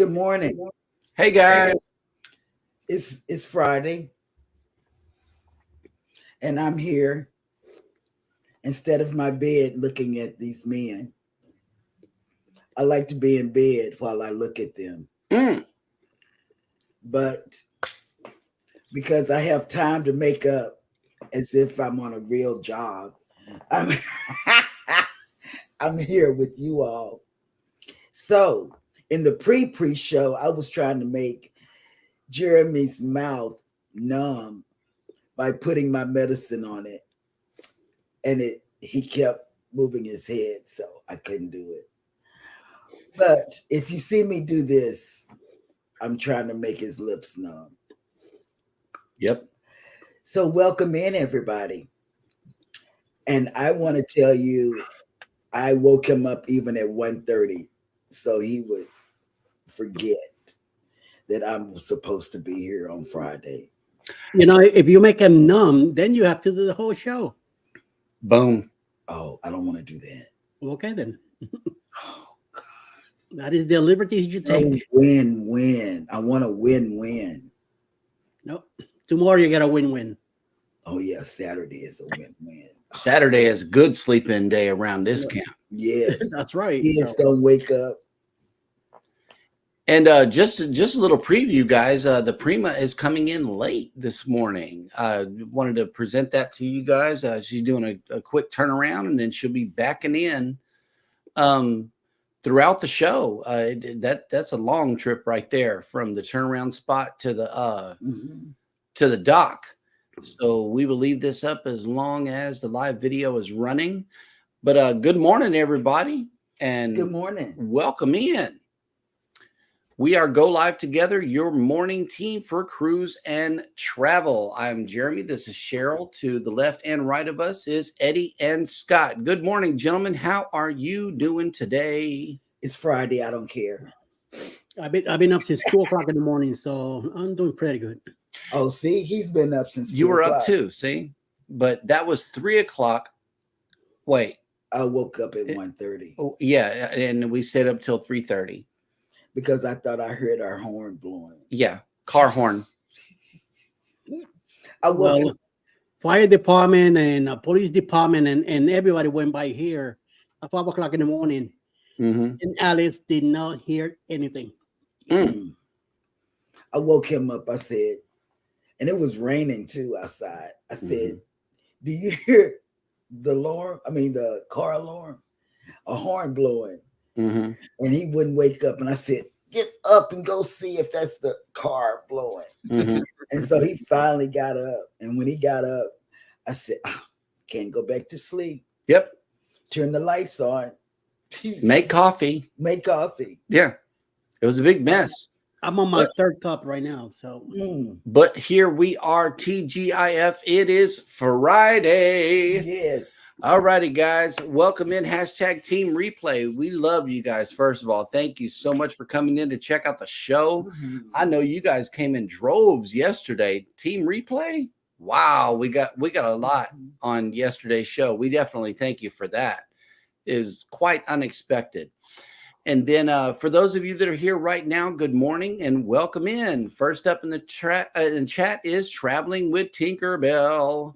Good morning. Hey guys. It's Friday, and I'm here instead of my bed looking at these men. I like to be in bed while I look at them. But because I have time to make up as if I'm on a real job, I'm I'm here with you all. So in the pre-show, I was trying to make Jeremy's mouth numb by putting my medicine on it, and he kept moving his head, so I couldn't do it. But if you see me do this, I'm trying to make his lips numb. Yep. So welcome in, everybody. And I want to tell you, I woke him up even at 1:30, so he would forget that I'm supposed to be here on Friday. You know, if you make him numb, then you have to do the whole show. Boom. Oh, I don't want to do that. Okay, then. Oh, God. That is the liberties you take. Win-win. I want a win-win. Nope. Tomorrow you get a win-win. Oh, yeah, Saturday is a win-win. Saturday is a good sleep-in day around this camp. Yes. That's right. Kids don't wake up. And just a little preview, guys. The Prima is coming in late this morning. Wanted to present that to you guys. She's doing a quick turnaround, and then she'll be backing in throughout the show. That's a long trip right there from the turnaround spot to the dock. So we will leave this up as long as the live video is running. But good morning, everybody, and Good morning. welcome in. We are Go Live Together, your morning team for cruise and travel. I'm Jeremy. This is Cheryl. To the left and right of us is Eddie and Scott. Good morning, gentlemen. How are you doing today? It's Friday. I don't care. I've been up since 2:00 in the morning, so I'm doing pretty good. Oh, see, he's been up since You 2 were o'clock. up too, see? But that was 3 o'clock. Wait. I woke up at 1:30 Oh, yeah, and we stayed up till 3:30. because I thought I heard our horn blowing. Yeah, car horn. I woke Well, fire department and police department and everybody went by here at 5:00 in the morning, Mm-hmm. and Alice did not hear anything. I woke him up. I said, and it was raining too outside. I said, "Do you hear the alarm? I mean, the car alarm, a horn blowing." Mm-hmm. And he wouldn't wake up. And I said, "Get up and go see if that's the car blowing." Mm-hmm. And so he finally got up. And when he got up, I said, "Can't go back to sleep. Yep. Turn the lights on. Make coffee. Make coffee." Yeah. It was a big mess. I'm on my third cup right now, so But here we are, TGIF. It is Friday. Yes. All righty, guys. Welcome in. Hashtag Team Replay. We love you guys. First of all, thank you so much for coming in to check out the show. I know you guys came in droves yesterday. Team Replay. Wow, we got a lot on yesterday's show. We definitely thank you for that. It was quite unexpected. And then for those of you that are here right now, good morning and welcome in. First up in the chat is Traveling with Tinkerbell.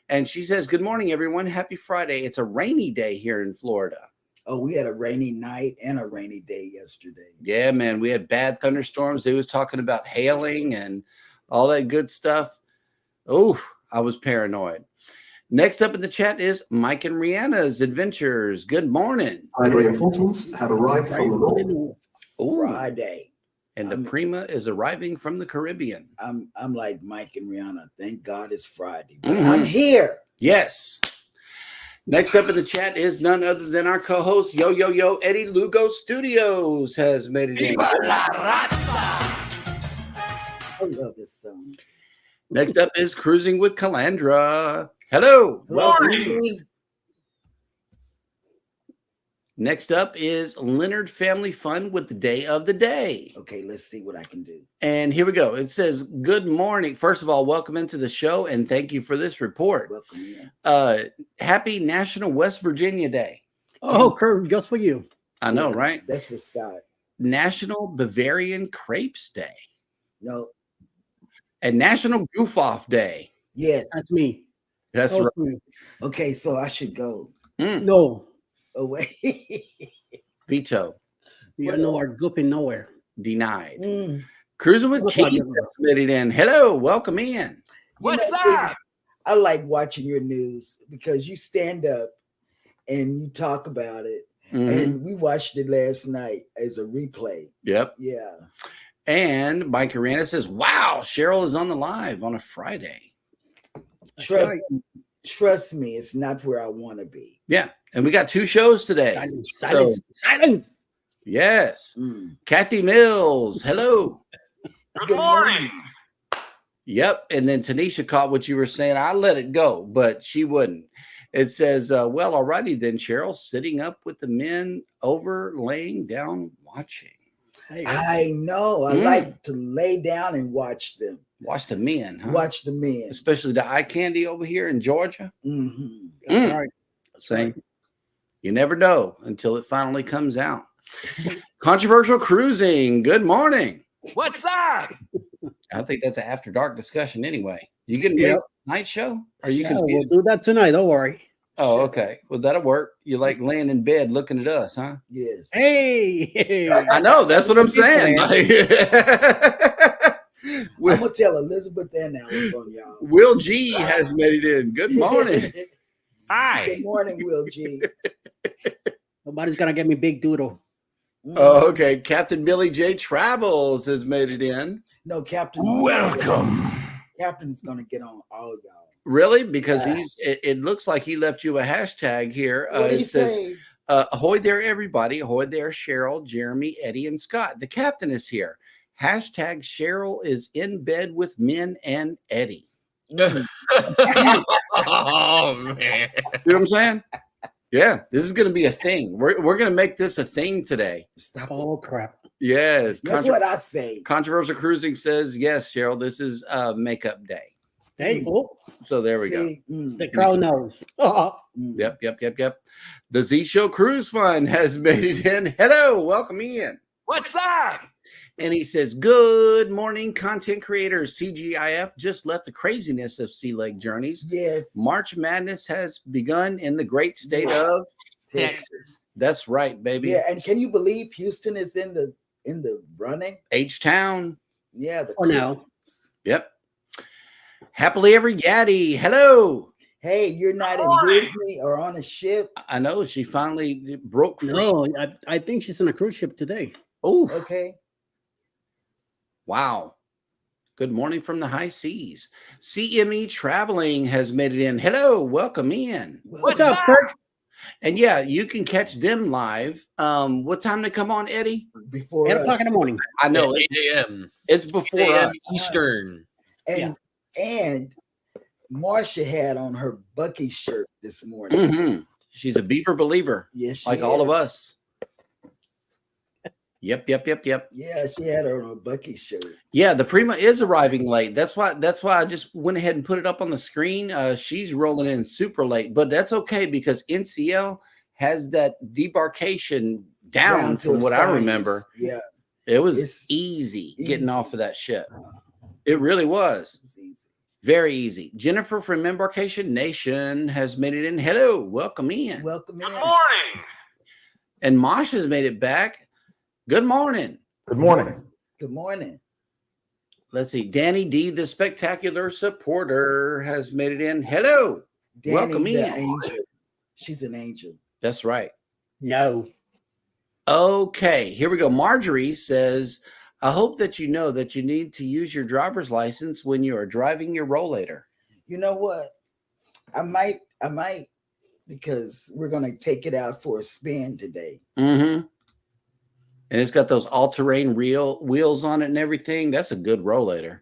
And she says, good morning, everyone. Happy Friday. It's a rainy day here in Florida. Oh, we had a rainy night and a rainy day yesterday. Yeah, man. We had bad thunderstorms. They was talking about hailing and all that good stuff. Oh, I was paranoid. Next up in the chat is Mike and Rihanna's Adventures. Good morning. Reinforcements have arrived from the north. Ooh. Friday. And the Prima is arriving from the Caribbean. I'm like Mike and Rihanna. Thank God it's Friday. But I'm here. Yes. Next up in the chat is none other than our co-host, Yo, Eddie. Lugo Studios has made it in. I love this song. Next up is Cruising with Calandra. Hello. Welcome. Next up is Leonard Family Fun with the Day of the Day. Okay, let's see what I can do. And here we go. It says, good morning. First of all, welcome into the show and thank you for this report. Welcome in. Happy National West Virginia Day. oh, Kurt, just for you. I know, right? That's for Scott. National Bavarian Crepes Day No. and National Goof Off Day. Yes. That's me. That's That was right. me. Okay, so I should go No, away. Veto. you know are gooping nowhere. Denied. Mm. Cruising with What's Keith up, has submitted in. Hello, welcome in. What's up? I like watching your news because you stand up and you talk about it. Mhm. And we watched it last night as a replay. Yep. Yeah. And Mike Arana says, wow, Cheryl is on the live on a Friday. Trust me, it's not where I want to be. Yeah. And we got 2 shows today. Silence. Yes. Mm. Kathy Mills. Hello. Good morning. Yep. And then Tanisha caught what you were saying. I let it go, but she wouldn't. It says, well, alrighty then, Cheryl, sitting up with the men over, laying down, watching. I know. I like to lay down and watch them. Watch the men, huh? Watch the men. Especially the eye candy over here in Georgia. Mm-hmm. That's right. Same. You never know until it finally comes out. Controversial cruising. Good morning. What's up? I think that's an after dark discussion anyway. You getting ready for the night show? Are you Yeah, we'll confused? do that tonight. Don't worry. Oh, okay. Well, that'll work. You like laying in bed looking at us, huh? Yes. Hey. I know. That's what I'm saying. I'm gonna tell Elizabeth and Alice on y'all. Will G has made it in. Good morning. Hi. Good morning, Will G. Nobody's gonna get me big doodle. Oh, okay. Captain Billy J Travels has made it in. No, Captain. Welcome. Captain's gonna get on all of y'all. Really? Because it looks like he left you a hashtag here. What did he It says, say? ahoy there, everybody. Ahoy there, Cheryl, Jeremy, Eddie, and Scott. The captain is here. Hashtag Cheryl is in bed with men and Eddie. Oh man. See what I'm saying? Yeah, this is going to be a thing. We're going to make this a thing today. Stop. Oh crap. Yes. That's what I say. Controversial Cruising says, yes, Cheryl, this is makeup day. Hey, oh, So there we go. See? Mm. the crowd knows. Oh, Mm. Yep. The Z Show Cruise Fund has made it in. Hello, welcome in. What's up? And he says, good morning, content creators. CGIF just left the craziness of Sea Lake Journeys. Yes. March Madness has begun in the great state of Texas. That's right, baby. Yeah, and can you believe Houston is in the running? H-Town. Yeah. for now. Yep. Happily ever Yaddy. Hello. Hey, you're not in morning. Disney or on a ship. I know she finally broke free. No, I think she's on a cruise ship today. Oh, Okay. wow. Good morning from the high seas. CME Traveling has made it in. Hello, welcome in. What's up, up? Kurt? And yeah, you can catch them live. What time they come on, Eddie? Before 8 o'clock in the morning. I know 8 a.m. it's before 8 a.m. us. Eastern. and Marcia had on her Bucky shirt this morning. Mhm. She's a Beaver believer, Yes, she like all of is. us. Yep. Yeah, she had her on a Bucky shirt. Yeah, the Prima is arriving late. That's why I just went ahead and put it up on the screen. She's rolling in super late, but that's okay because NCL has that debarkation down to from a what I science. remember. Yeah, It was It's easy getting easy. off of that ship. It really was. it's easy. Very easy. Jennifer from Embarkation Nation has made it in. Hello, welcome in. Welcome in. morning. And Mosh has made it back. Good morning. Good morning. Good morning. Let's see. Danny D, the spectacular supporter, has made it in. Hello. Danny, Welcome the in. angel. She's an angel. That's right. No. Okay, here we go. Marjorie says, I hope that you know that you need to use your driver's license when you are driving your rollator. You know what? I might, because we're gonna take it out for a spin today. Mm-hmm. And it's got those all-terrain wheels on it and everything. That's a good rollator.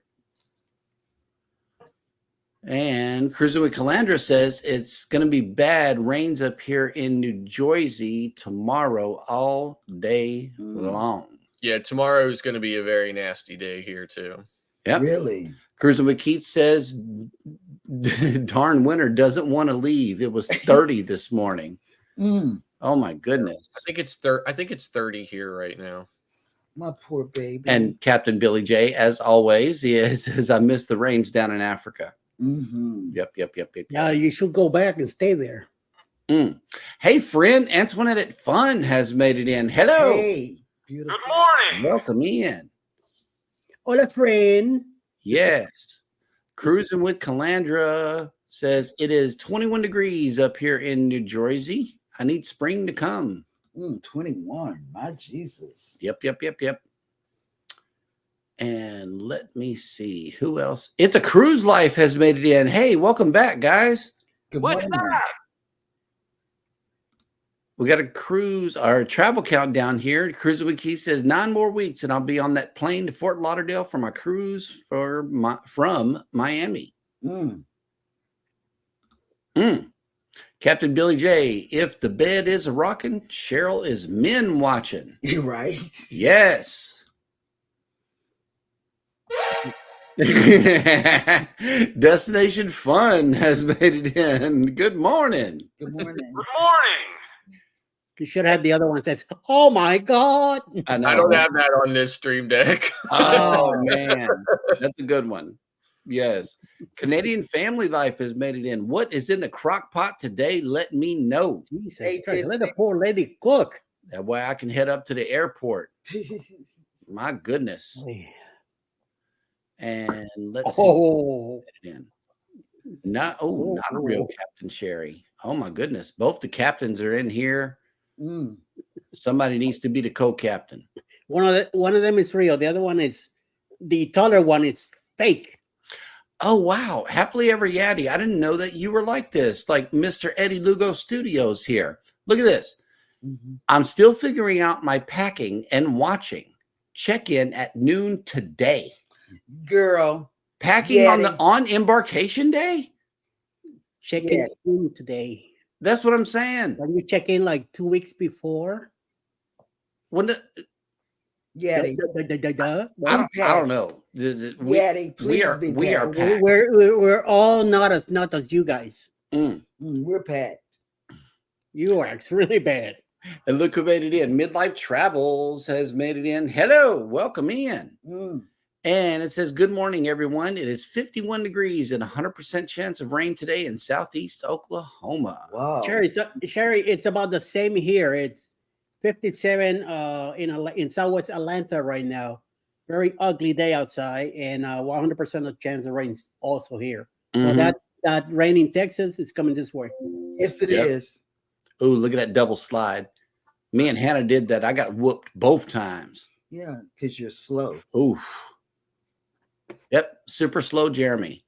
And Cruising with Calandra says it's going to be bad rains up here in New Jersey tomorrow all day long. Yeah, tomorrow is going to be a very nasty day here too. Yep. Really? Cruising with Keith says, darn winter doesn't want to leave. It was 30 this morning. Mm. Oh my goodness. I think it's 30 here right now. My poor baby. And Captain Billy J, as always, says, I miss the rains down in Africa. Mm-hmm. Yep. Yeah, you should go back and stay there. Hey, friend, Antoinette Fun has made it in. Hello. Hey, beautiful. Good morning. Welcome in. Hola, friend. Yes. Cruising with Calandra says it is 21 degrees up here in New Jersey. I need spring to come. 21. My Jesus. Yep. And let me see who else. It's a Cruise Life has made it in. Hey, welcome back, guys. Good What's morning. up? We got a cruise, our travel countdown here. Cruising with Keith says 9 more weeks, and I'll be on that plane to Fort Lauderdale for my cruise from Miami. Captain Billy J, if the bed is a rockin', Cheryl is men watching. You're right. Yes. Destination Fun has made it in. Good morning. Good morning. Good morning. You should have the other one that says, oh my God. I know. I don't have that on this stream deck. Oh, man. That's a good one. Yes. Canadian Family Life has made it in. What is in the crock pot today? Let me know. Jesus Hey, Christ, Tiff. let the poor lady cook. That way I can head up to the airport. My goodness. And let's see. Oh, Not a real Captain Sherry. Oh my goodness. Both the captains are in here. Somebody needs to be the co-captain. one of them is real. The other one is the taller one is fake. Oh wow. Happily ever Yaddy. I didn't know that you were like this. Like Mr. Eddie Lugo Studios here. Look at this. I'm still figuring out my packing and watching. Check in at noon today. Girl. Packing Yaddy. on embarkation day? Check Yeah. in today. That's what I'm saying. When you check in like 2 weeks before. When the, Yaddy. I don't know. Yaddy, please we are packed. packed. We're all not as you guys. We're packed. You are really bad. And look who made it in. Midlife Travels has made it in. Hello, welcome in. And it says, good morning, everyone. It is 51 degrees and 100% chance of rain today in southeast Oklahoma. Wow. Sherry, it's about the same here. It's 57 in southwest Atlanta right now. Very ugly day outside, and 100% of chance of rain also here. So that rain in Texas is coming this way. Yes, it is. Oh, look at that double slide. Me and Hannah did that. I got whooped both times. Yeah, because you're slow. Oof. Yep, super slow, Jeremy.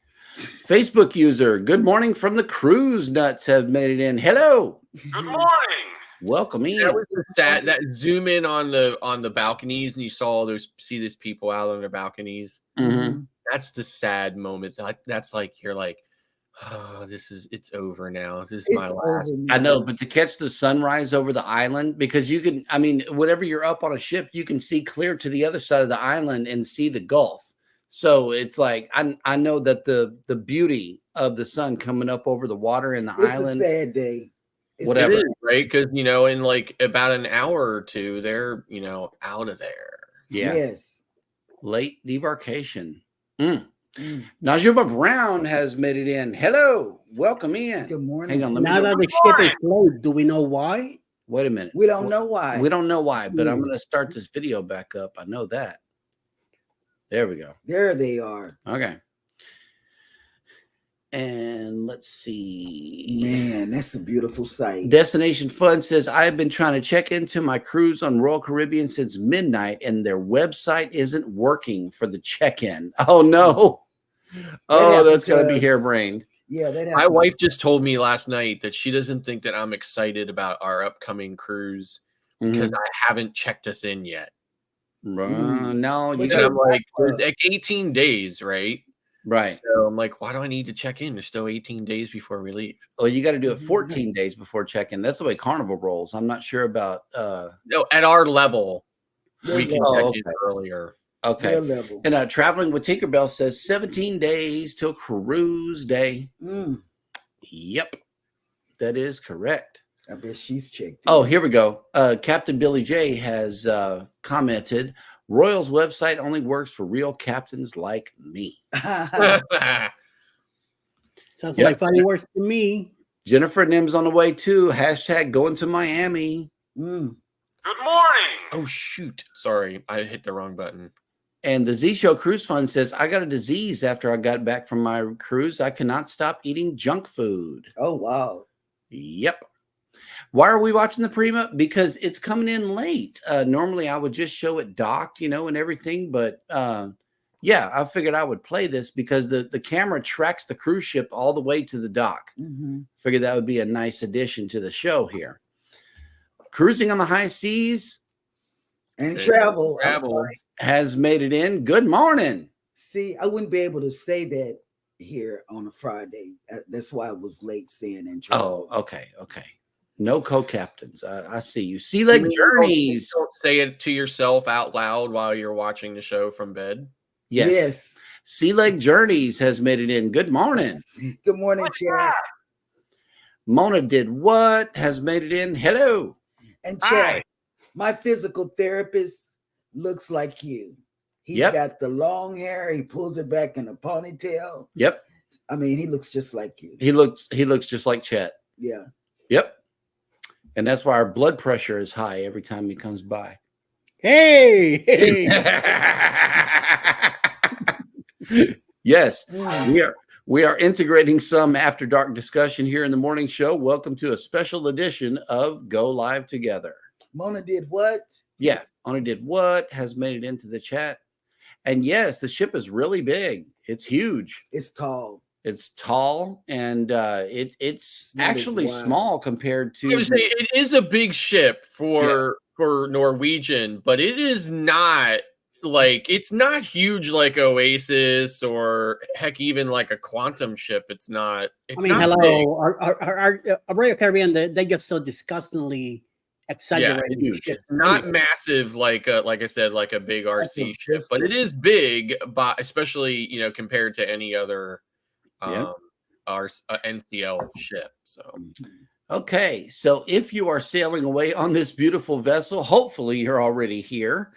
Facebook user, good morning from the Cruise Nuts have made it in. Hello. Good morning. Welcome in. That was sad. That zoom in on the balconies, and you saw these people out on their balconies. That's the sad moment. That's like you're like, oh, it's over now. This is my last. I know, but to catch the sunrise over the island, because you can, I mean, whenever you're up on a ship, you can see clear to the other side of the island and see the Gulf. So it's like I know that the beauty of the sun coming up over the water in the island. It's a sad day. Whatever, It is, right? Because in like about an hour or two, they're out of there. Yeah. Yes. Late debarkation. Najuma Brown has made it in. Hello, welcome in. Good morning. Hang on, let me Now that the ship is closed, do we know why? wait a minute. We don't know why. We don't know why, but I'm going to start this video back up. I know that. There we go. There they are. Okay. And let's see. Man, that's a beautiful sight. Destination Fun says, I've been trying to check into my cruise on Royal Caribbean since midnight, and their website isn't working for the check-in. Oh, no. Oh, that's going to be harebrained. Yeah. My wife just told me last night that she doesn't think that I'm excited about our upcoming cruise because I haven't checked us in yet. No, Which you is I'm like, there's like 18 days, right? right. So I'm like, why do I need to check in? There's still 18 days before we leave. Well, you got to do it 14 days before check-in. That's the way Carnival rolls. I'm not sure about No, at our level, we can check okay. in earlier. Okay. Their level. And Traveling with Tinkerbell says 17 days till cruise day. Yep. That is correct. I bet she's checked. Oh, here we go. Captain Billy J has commented, Royal's website only works for real captains like me. Sounds Yep. like funny words to me. Jennifer Nim's on the way too. Hashtag going to Miami. Mm. Good morning. Oh shoot! Sorry, I hit the wrong button. And the Z Show Cruise Fund says, I got a disease after I got back from my cruise. I cannot stop eating junk food. Oh, wow. Yep. Why are we watching the Prima? Because it's coming in late. Normally I would just show it docked, and everything. But yeah, I figured I would play this because the camera tracks the cruise ship all the way to the dock. Mm-hmm. Figured that would be a nice addition to the show here. Cruising on the high seas And travel. I'm Travel. sorry. has made it in. Good morning. See, I wouldn't be able to say that here on a Friday. That's why I was late saying and travel. Oh, okay. No co-captains. I see you. Sea Leg Journeys. Don't say it to yourself out loud while you're watching the show from bed. Yes. Sea Leg Journeys has made it in. Good morning. Good morning, Chad. Mona Did What has made it in. Hello. And Hi. Chad, my physical therapist looks like you. He's Yep. got the long hair. He pulls it back in a ponytail. Yep. I mean, he looks just like you. He looks just like Chet. Yeah. Yep. And that's why our blood pressure is high every time he comes by. Hey, Yes. Mm. We are integrating some after dark discussion here in the morning show. Welcome to a special edition of Go Live Together. Mona did what? Yeah, Mona Did What has made it into the chat. And yes, the ship is really big. It's huge. It's tall. It's tall, and it's not as actually wide. small compared to. I would say it is a big ship for Norwegian, but it is not like it's not huge like Oasis or heck even like a Quantum ship. It's not. It's not hello. big. Our Royal Caribbean, they just so disgustingly exaggerated. huge. shit. Not massive like I said, like a big That's RC a ship, but it is big, but especially compared to any other our NCL ship. So Okay, so if you are sailing away on this beautiful vessel, hopefully you're already here.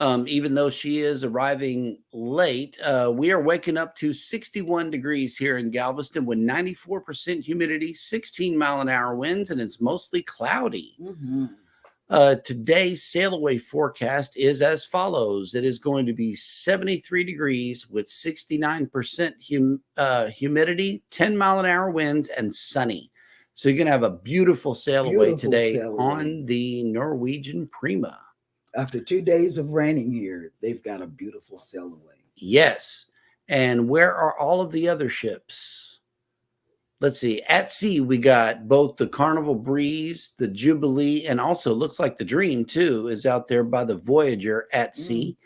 Even though she is arriving late, we are waking up to 61 degrees here in Galveston with 94% humidity, 16-mile-an-hour winds, and it's mostly cloudy. Mm-hmm. Today's sail away forecast is as follows. It is going to be 73 degrees with 69% humidity, 10-mile-an-hour winds, and sunny. So you're going to have a beautiful sail away today on the Norwegian Prima. After 2 days of raining here, they've got a beautiful sail away. Yes. And where are all of the other ships? Let's see. At sea, we got both the Carnival Breeze, the Jubilee, and also looks like the Dream, too, is out there by the Voyager at sea.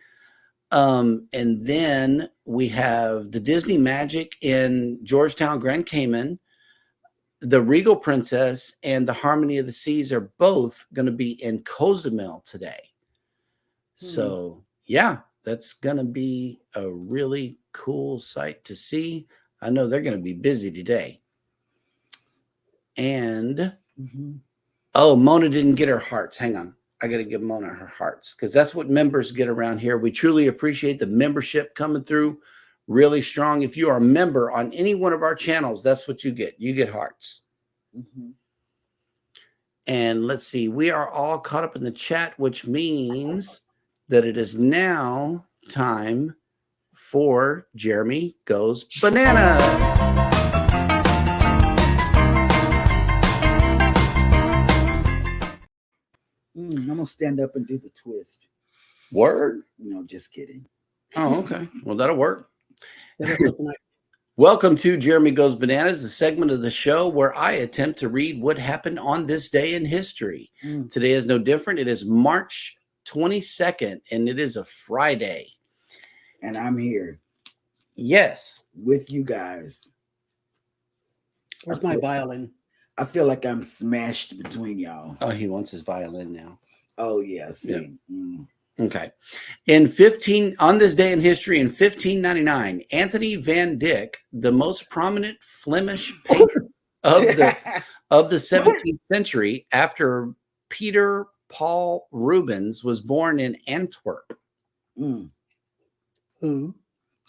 And then we have the Disney Magic in Georgetown, Grand Cayman. The Regal Princess and the Harmony of the Seas are both going to be in Cozumel today. So, yeah, that's going to be a really cool sight to see. I know they're going to be busy today. And, oh, Mona didn't get her hearts. Hang on. I got to give Mona her hearts because that's what members get around here. We truly appreciate the membership coming through really strong. If you are a member on any one of our channels, that's what you get. You get hearts. And let's see. We are all caught up in the chat, which means that it is now time for Jeremy Goes Banana. I'm going to stand up and do the twist. Word? No, just kidding. Oh, okay. Well, that'll work. Welcome to Jeremy Goes Bananas, the segment of the show where I attempt to read what happened on this day in history. Today is no different. It is March 22nd, and it is a Friday. And I'm here. Yes. With you guys. Where's my violin? I feel like I'm smashed between y'all. Oh, he wants his violin now. Oh, yeah. See. Yeah. Okay. On this day in history in 1599, Anthony van Dyck, the most prominent Flemish painter of the 17th century, after Peter Paul Rubens, was born in Antwerp. Mm. Who?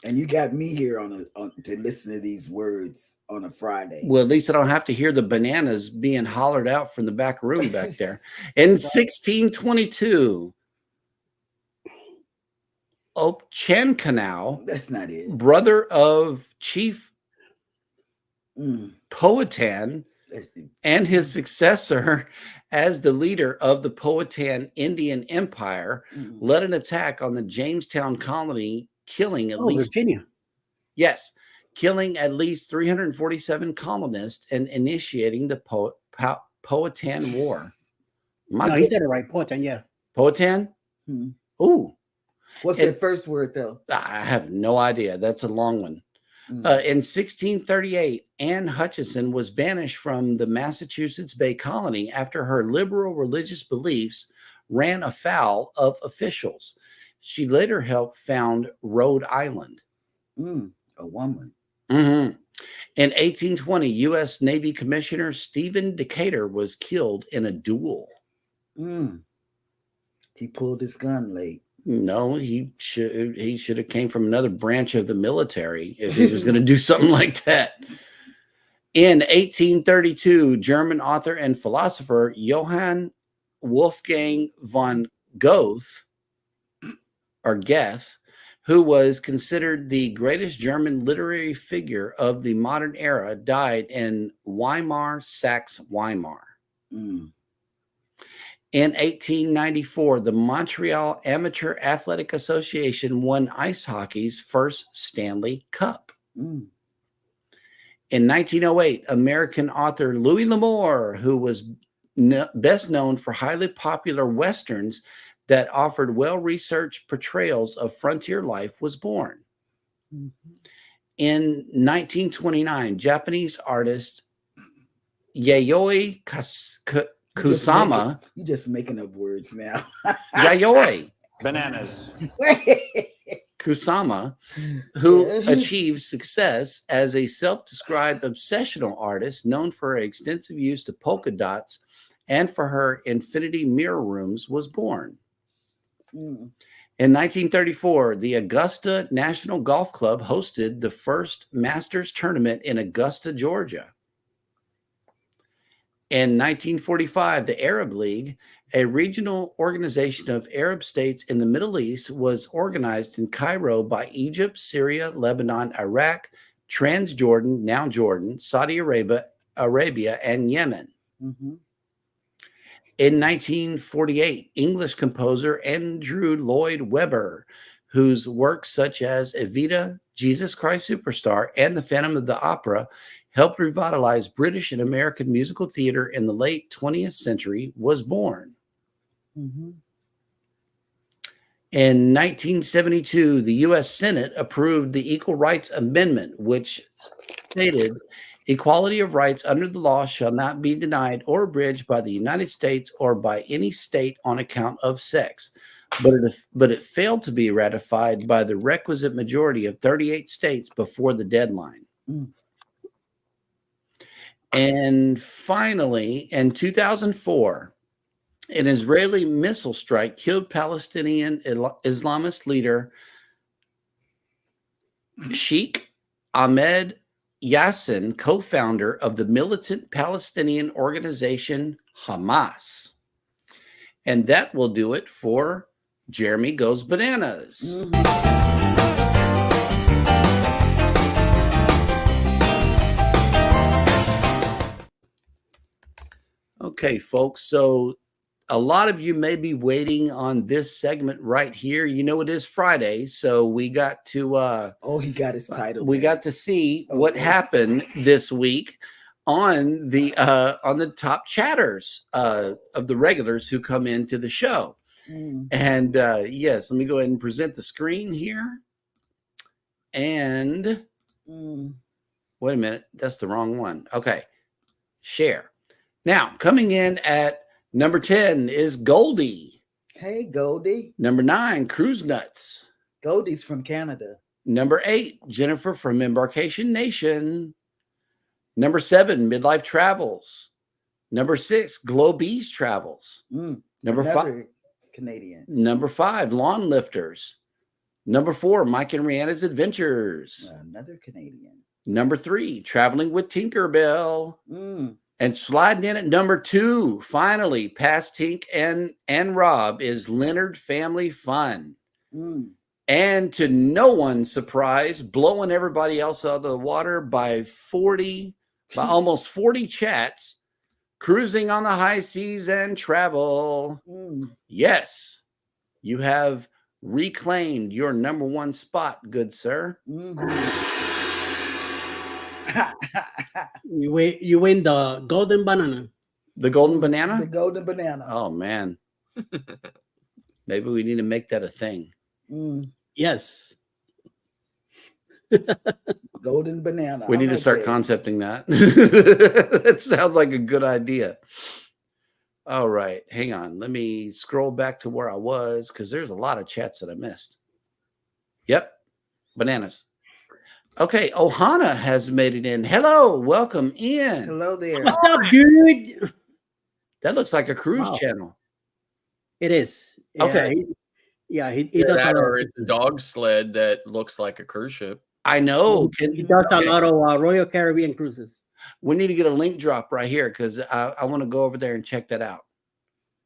And you got me here to listen to these words on a Friday. Well, at least I don't have to hear the bananas being hollered out from the back room back there. In 1622, Canal, That's not it. brother of Chief Mm. Powhatan and his successor as the leader of the Powhatan Indian Empire, led an attack on the Jamestown colony, killing at least Virginia. Yes, killing at least 347 colonists and initiating the Powhatan War. No, he said it right. Powhatan, yeah. Powhatan? Hmm. Ooh. What's the first word, though? I have no idea. That's a long one. In 1638, Anne Hutchinson was banished from the Massachusetts Bay Colony after her liberal religious beliefs ran afoul of officials. She later helped found Rhode Island. A woman. In 1820, U.S. Navy Commissioner Stephen Decatur was killed in a duel. He pulled his gun late. No, he should have came from another branch of the military if he was going to do something like that. In 1832, German author and philosopher Johann Wolfgang von Goethe, or Goethe, who was considered the greatest German literary figure of the modern era, died in Weimar, Saxe-Weimar. In 1894, the Montreal Amateur Athletic Association won ice hockey's first Stanley Cup. In 1908, American author Louis L'Amour, who was best known for highly popular westerns that offered well-researched portrayals of frontier life, was born. In 1929, Japanese artist Yayoi Kusama. You're just making up words now. Yayoi Bananas. Kusama, who achieved success as a self-described obsessional artist known for her extensive use of polka dots and for her infinity mirror rooms, was born. In 1934, the Augusta National Golf Club hosted the first Masters tournament in Augusta, Georgia. In 1945, the Arab League, a regional organization of Arab states in the Middle East, was organized in Cairo by Egypt, Syria, Lebanon, Iraq, Transjordan, now Jordan, Saudi Arabia, and Yemen. In 1948, English composer Andrew Lloyd Webber, whose works such as Evita, Jesus Christ Superstar, and The Phantom of the Opera helped revitalize British and American musical theater in the late 20th century, was born. In 1972, the U.S. Senate approved the Equal Rights Amendment, which stated, equality of rights under the law shall not be denied or abridged by the United States or by any state on account of sex. But it failed to be ratified by the requisite majority of 38 states before the deadline. And finally, in 2004, an Israeli missile strike killed Palestinian Islamist leader Sheikh Ahmed Yassin, co-founder of the militant Palestinian organization Hamas. And that will do it for Jeremy Goes Bananas. Okay, folks, so a lot of you may be waiting on this segment right here. You know, it is Friday, so we got to he got his title. We got to see what happened this week on the top chatters of the regulars who come into the show. And yes, let me go ahead and present the screen here. And wait a minute, that's the wrong one. Okay, share. Now, coming in at number 10 is Goldie. Hey, Goldie. Number 9, Cruise Nuts. Goldie's from Canada. Number 8, Jennifer from Embarkation Nation. Number 7, Midlife Travels. Number 6, Globees Travels. Number 5, Canadian. Number 5, Lawn Lifters. Number 4, Mike and Rihanna's Adventures. Another Canadian. Number 3, Traveling with Tinkerbell. And sliding in at number 2, finally, past Tink and Rob, is Leonard Family Fun. And to no one's surprise, blowing everybody else out of the water by almost 40 chats, Cruising on the High Seas and Travel. Yes, you have reclaimed your number 1 spot, good sir. You win the golden banana. The golden banana? The golden banana. Oh, man. Maybe we need to make that a thing. Yes. Golden banana. We need to start concepting that. That sounds like a good idea. All right. Hang on. Let me scroll back to where I was because there's a lot of chats that I missed. Yep. Bananas. Okay. Ohana has made it in. Hello. Welcome in. Hello there. What's up, dude? That looks like a cruise channel. It is. Okay. He does a lot. Or it's a dog sled that looks like a cruise ship. I know. He does a lot of Royal Caribbean cruises. We need to get a link drop right here because I want to go over there and check that out.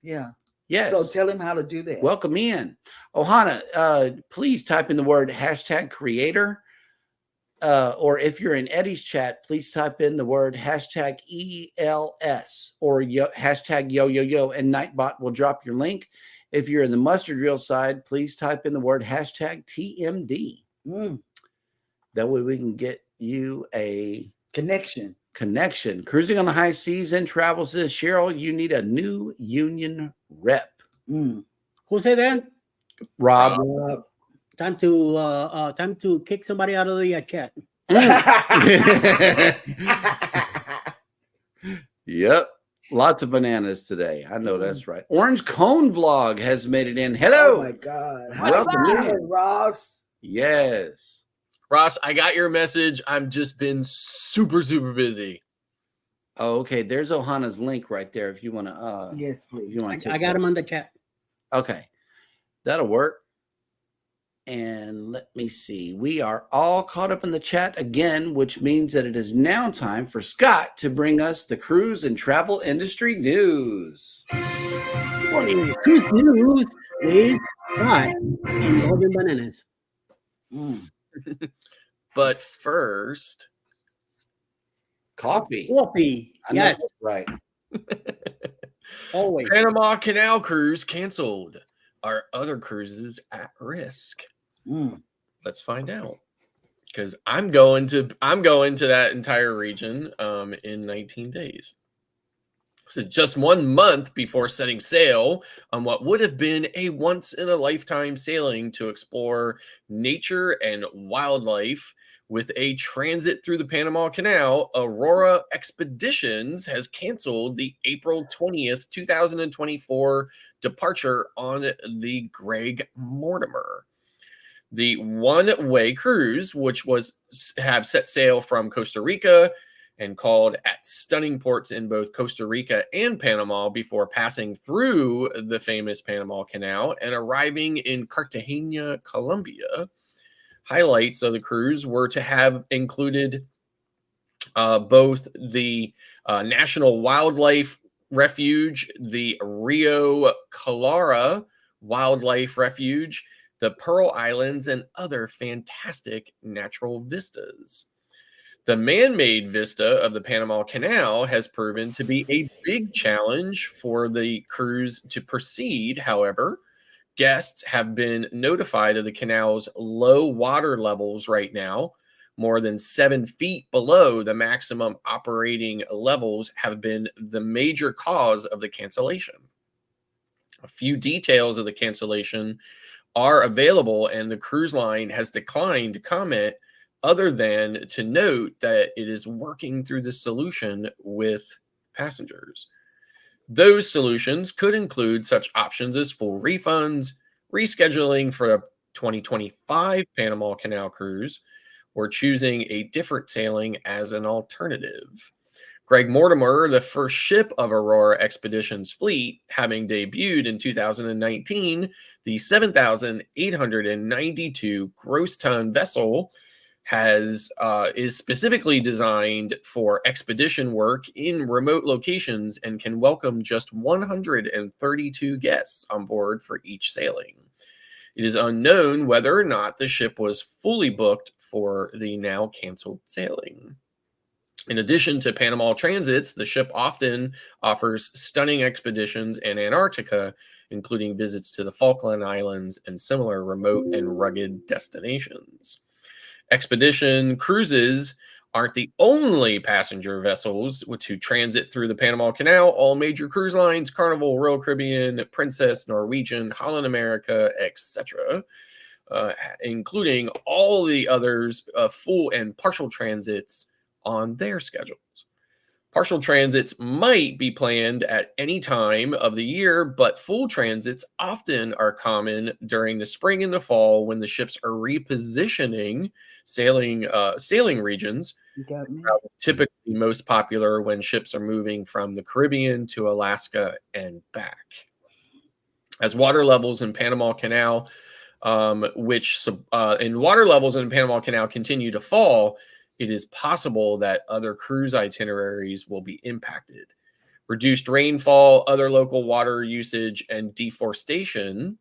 Yeah. Yes. So tell him how to do that. Welcome in. Ohana, please type in the word #creator. Or if you're in Eddie's chat, please type in the word #ELS or #yo, and Nightbot will drop your link. If you're in the Mustard Reel side, please type in the word #TMD. That way we can get you a connection. Cruising on the High Seas and Travel says, Cheryl, you need a new union rep. Who said that? Rob. Time to kick somebody out of the chat. Yep. Lots of bananas today. I know that's right. Orange Cone Vlog has made it in. Hello. Oh my God. Welcome in, Ross. Yes. Ross, I got your message. I've just been super, super busy. Oh, okay. There's Ohana's link right there if you want to. Yes, please. You want to I got him on the chat. Okay. That'll work. And let me see. We are all caught up in the chat again, which means that it is now time for Scott to bring us the cruise and travel industry news. Morning. Cruise news with Scott and Golden Bananas. But first, coffee. I know yes, that's right. Always. Panama Canal cruise canceled. Are other cruises at risk? Let's find out. Because I'm going to that entire region in 19 days. So just 1 month before setting sail on what would have been a once-in-a-lifetime sailing to explore nature and wildlife with a transit through the Panama Canal, Aurora Expeditions has canceled the April 20th, 2024 departure on the Greg Mortimer. The one-way cruise, which have set sail from Costa Rica and called at stunning ports in both Costa Rica and Panama before passing through the famous Panama Canal and arriving in Cartagena, Colombia. Highlights of the cruise were to have included both the National Wildlife Refuge, the Rio Clara Wildlife Refuge, the Pearl Islands, and other fantastic natural vistas. The man-made vista of the Panama Canal has proven to be a big challenge for the cruise to proceed. However, guests have been notified of the canal's low water levels right now. More than 7 feet below the maximum operating levels have been the major cause of the cancellation. A few details of the cancellation are available, and the cruise line has declined to comment other than to note that it is working through the solution with passengers. Those solutions could include such options as full refunds, rescheduling for a 2025 Panama Canal cruise, or choosing a different sailing as an alternative. Greg Mortimer, the first ship of Aurora Expeditions fleet, having debuted in 2019, the 7,892 gross ton vessel is specifically designed for expedition work in remote locations and can welcome just 132 guests on board for each sailing. It is unknown whether or not the ship was fully booked for the now canceled sailing. In addition to Panama transits, the ship often offers stunning expeditions in Antarctica, including visits to the Falkland Islands and similar remote and rugged destinations. Expedition cruises aren't the only passenger vessels to transit through the Panama Canal. All major cruise lines, Carnival, Royal Caribbean, Princess, Norwegian, Holland America, etc., including all the others, full and partial transits on their schedules. Partial transits might be planned at any time of the year, but full transits often are common during the spring and the fall when the ships are repositioning sailing regions. You got me. Typically most popular when ships are moving from the Caribbean to Alaska and back. As water levels in Panama Canal, water levels in Panama Canal continue to fall, it is possible that other cruise itineraries will be impacted. Reduced rainfall, other local water usage, and deforestation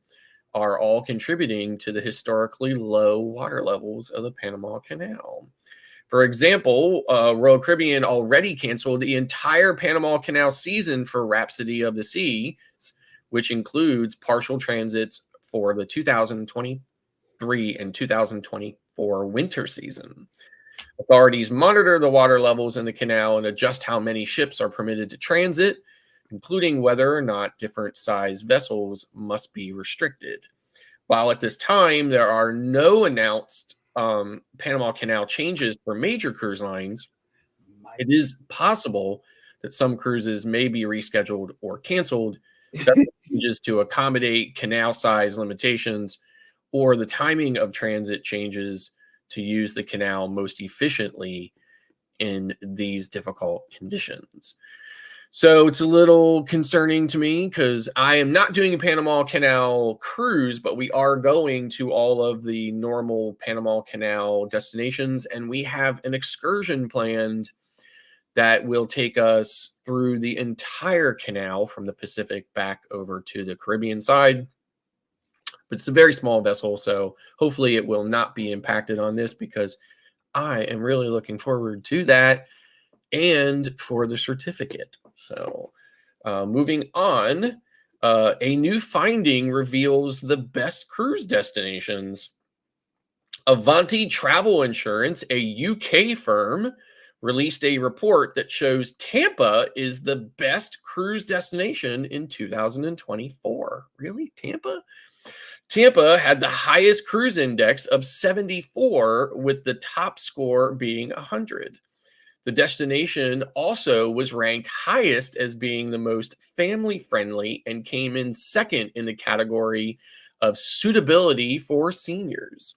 are all contributing to the historically low water levels of the Panama Canal. For example, Royal Caribbean already canceled the entire Panama Canal season for Rhapsody of the Seas, which includes partial transits for the 2023 and 2024 winter season. Authorities monitor the water levels in the canal and adjust how many ships are permitted to transit, including whether or not different size vessels must be restricted. While at this time there are no announced Panama Canal changes for major cruise lines, it is possible that some cruises may be rescheduled or canceled, changes to accommodate canal size limitations or the timing of transit changes to use the canal most efficiently in these difficult conditions. So it's a little concerning to me because I am not doing a Panama Canal cruise, but we are going to all of the normal Panama Canal destinations, and we have an excursion planned that will take us through the entire canal from the Pacific back over to the Caribbean side. But it's a very small vessel, so hopefully it will not be impacted on this because I am really looking forward to that and for the certificate. So moving on, a new finding reveals the best cruise destinations. Avanti Travel Insurance, a UK firm, released a report that shows Tampa is the best cruise destination in 2024. Really, Tampa? Tampa had the highest cruise index of 74, with the top score being 100. The destination also was ranked highest as being the most family-friendly and came in second in the category of suitability for seniors.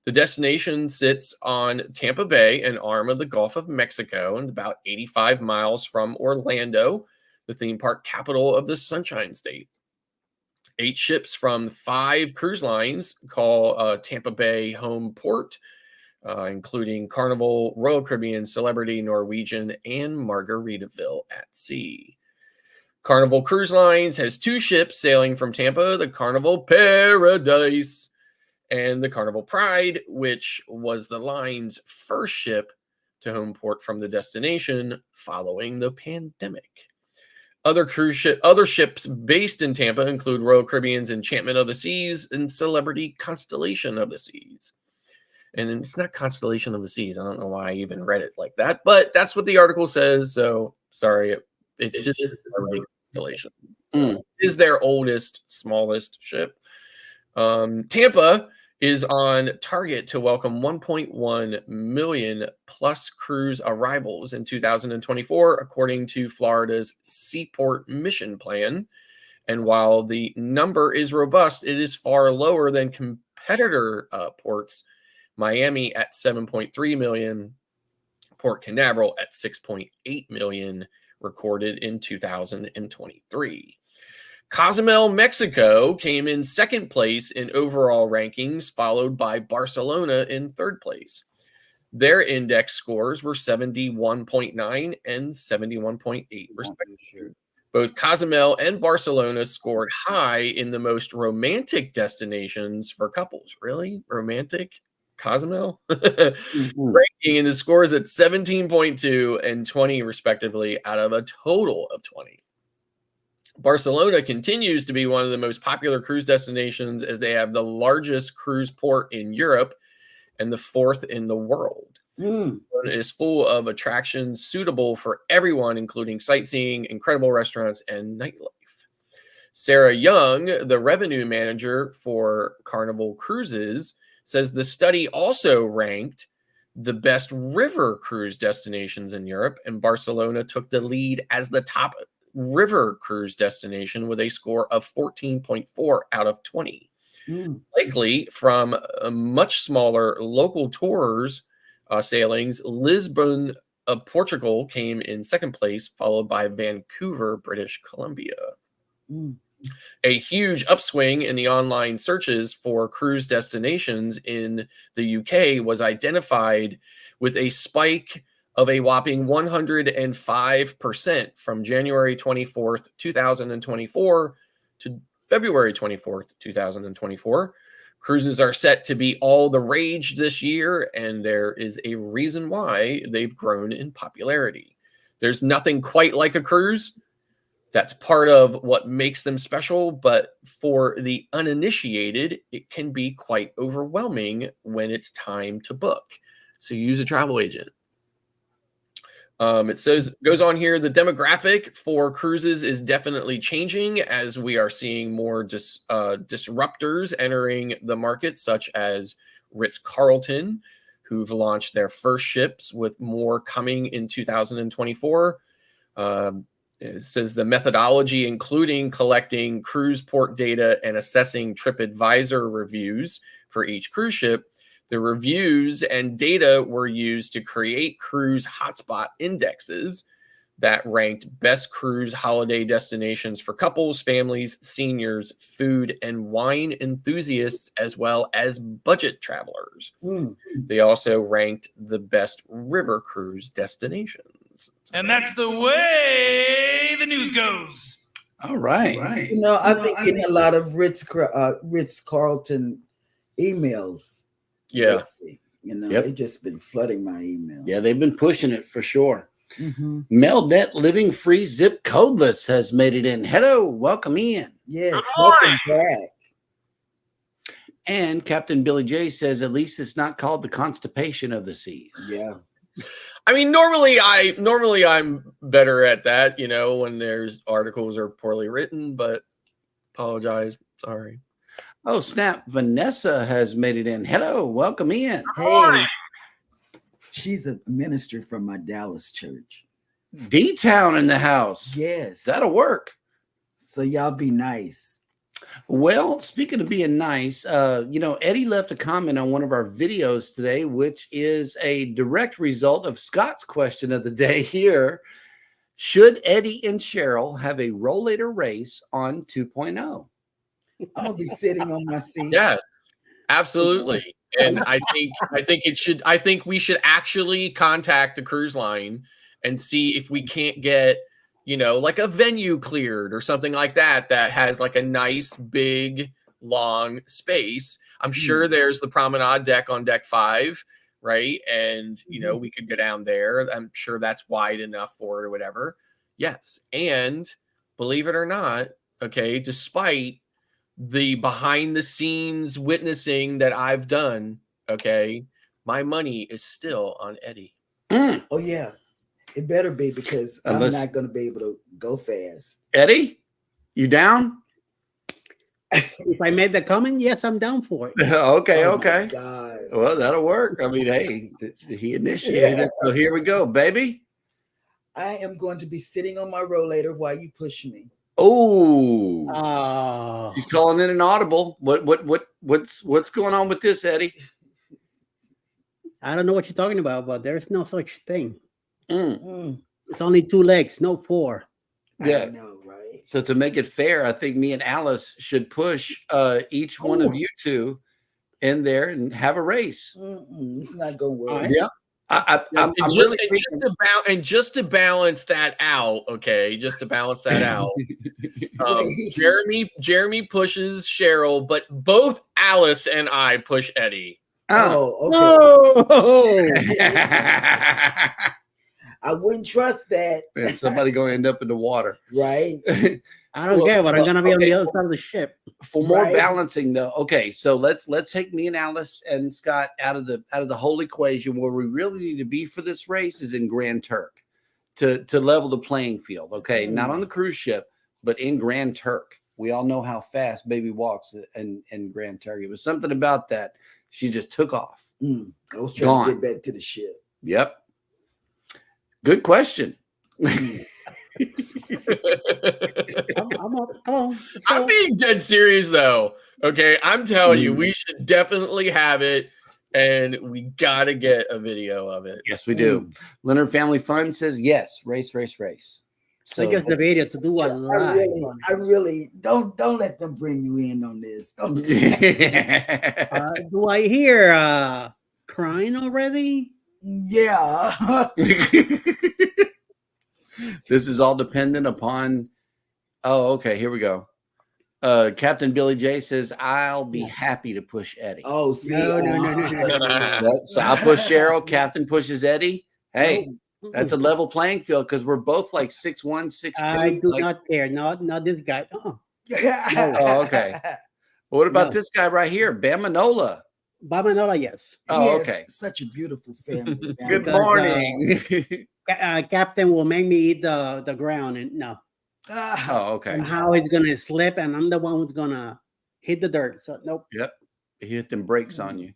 The destination sits on Tampa Bay, an arm of the Gulf of Mexico, and about 85 miles from Orlando, the theme park capital of the Sunshine State. 8 ships from 5 cruise lines call Tampa Bay home port, including Carnival, Royal Caribbean, Celebrity, Norwegian, and Margaritaville at Sea. Carnival Cruise Lines has 2 ships sailing from Tampa, the Carnival Paradise and the Carnival Pride, which was the line's first ship to home port from the destination following the pandemic. Other ships based in Tampa include Royal Caribbean's Enchantment of the Seas and Celebrity Constellation of the Seas. And it's not Constellation of the Seas. I don't know why I even read it like that, but that's what the article says. So sorry, it's just Celebrity Constellation. It is their oldest, smallest ship. Tampa is on target to welcome 1.1 million plus cruise arrivals in 2024, according to Florida's Seaport Mission Plan. And while the number is robust, it is far lower than competitor ports, Miami at 7.3 million, Port Canaveral at 6.8 million recorded in 2023. Cozumel, Mexico came in second place in overall rankings, followed by Barcelona in third place. Their index scores were 71.9 and 71.8 respectively. Both Cozumel and Barcelona scored high in the most romantic destinations for couples. Really? Romantic? Cozumel? Ranking in the scores at 17.2 and 20 respectively out of a total of 20. Barcelona continues to be one of the most popular cruise destinations as they have the largest cruise port in Europe and the fourth in the world. It is full of attractions suitable for everyone, including sightseeing, incredible restaurants, and nightlife. Sarah Young, the revenue manager for Carnival Cruises, says the study also ranked the best river cruise destinations in Europe, and Barcelona took the lead as the top river cruise destination with a score of 14.4 out of 20. Likely from much smaller local tours sailings, Lisbon of Portugal came in second place, followed by Vancouver, British Columbia. A huge upswing in the online searches for cruise destinations in the UK was identified with a spike of a whopping 105% from January 24th, 2024 to February 24th, 2024. Cruises are set to be all the rage this year, and there is a reason why they've grown in popularity. There's nothing quite like a cruise. That's part of what makes them special, but for the uninitiated, it can be quite overwhelming when it's time to book. So use a travel agent. It says, goes on here, the demographic for cruises is definitely changing as we are seeing more disruptors entering the market, such as Ritz-Carlton, who've launched their first ships with more coming in 2024. It says the methodology, including collecting cruise port data and assessing TripAdvisor reviews for each cruise ship. The reviews and data were used to create cruise hotspot indexes that ranked best cruise holiday destinations for couples, families, seniors, food and wine enthusiasts, as well as budget travelers. They also ranked the best river cruise destinations. And that's the way the news goes. All right. You know, I've been getting a lot of Ritz-Carlton emails. Yeah. Lately. You know, Yep. they've just been flooding my email. Yeah, they've been pushing it for sure. Melnet Living Free Zip Codeless has made it in. Hello, welcome in. Yes, Good welcome morning. back. And Captain Billy J says, at least it's not called the constipation of the seas. Yeah. I mean, normally I'm better at that, you know, when there's articles are poorly written, but apologize. Sorry. Oh, snap. Vanessa has made it in. Hello, welcome in. Hey, she's a minister from my Dallas church. D-Town in the house. Yes. That'll work. So y'all be nice. Well, speaking of being nice, you know, Eddie left a comment on one of our videos today, which is a direct result of Scott's question of the day here. Should Eddie and Cheryl have a rollator race on 2.0? I'm gonna be sitting on my seat. Yes, absolutely. And I think we should actually contact the cruise line and see if we can't get, you know, like a venue cleared or something like that that has like a nice big long space. I'm sure there's the promenade deck on deck 5, right? And you know, we could go down there. I'm sure that's wide enough for it or whatever. Yes. And believe it or not, okay, despite the behind the scenes witnessing that I've done, okay, my money is still on Eddie. Oh yeah, it better be, because Unless- I'm not gonna be able to go fast. Eddie, you down? If I made the comment, yes, I'm down for it. Okay, Oh, my okay. God. Well, that'll work. I mean, hey, he initiated it. So here we go, baby. I am going to be sitting on my rollator while you push me. Oh, Oh, he's calling in an audible. What's going on with this, Eddie? I don't know what you're talking about, but there's no such thing. Mm, It's only 2 legs, no 4. Yeah. I know, right? So to make it fair, I think me and Alice should push each one of you two in there and have a race. It's not gonna work. All right. Yeah. I'm And really thinking- just to balance that out, okay, just to balance that out, Wait. Jeremy pushes Cheryl, but both Alice and I push Eddie. Oh, okay. No. I wouldn't trust that, Man, somebody going to end up in the water. right? I don't care, but I'm gonna be on the other side of the ship. For more Right. balancing, though, okay. So let's take me and Alice and Scott out of the whole equation. Where we really need to be for this race is in Grand Turk to level the playing field. Okay, not on the cruise ship, but in Grand Turk. We all know how fast Baby walks in Grand Turk. It was something about that. She just took off. I was trying Gone. to get back to the ship. Yep. Good question. Come on. Let's go. I'm being dead serious though. Okay, I'm telling you, we should definitely have it, and we gotta get a video of it. Yes, we do. Leonard Family Fun says yes. Race. So give us the video to do a live. I really don't let them bring you in on this. Don't do Do I hear crying already? yeah. This is all dependent upon. Oh, okay. Here we go. Captain Billy J says, "I'll be happy to push Eddie." Oh, see, No. Yep, so I'll push Cheryl. Captain pushes Eddie. Hey, that's a level playing field because we're both like 6'1", 6'2". I do like- not care. Not this guy. Oh, okay. What about No. this guy right here, Bamanola? Bamanola, yes. Oh, Yes, okay. Such a beautiful family. Good Because, morning. Captain will make me eat the ground, and no. Oh, okay. And how he's gonna slip, and I'm the one who's gonna hit the dirt. So nope. Yep. He hit them brakes on you.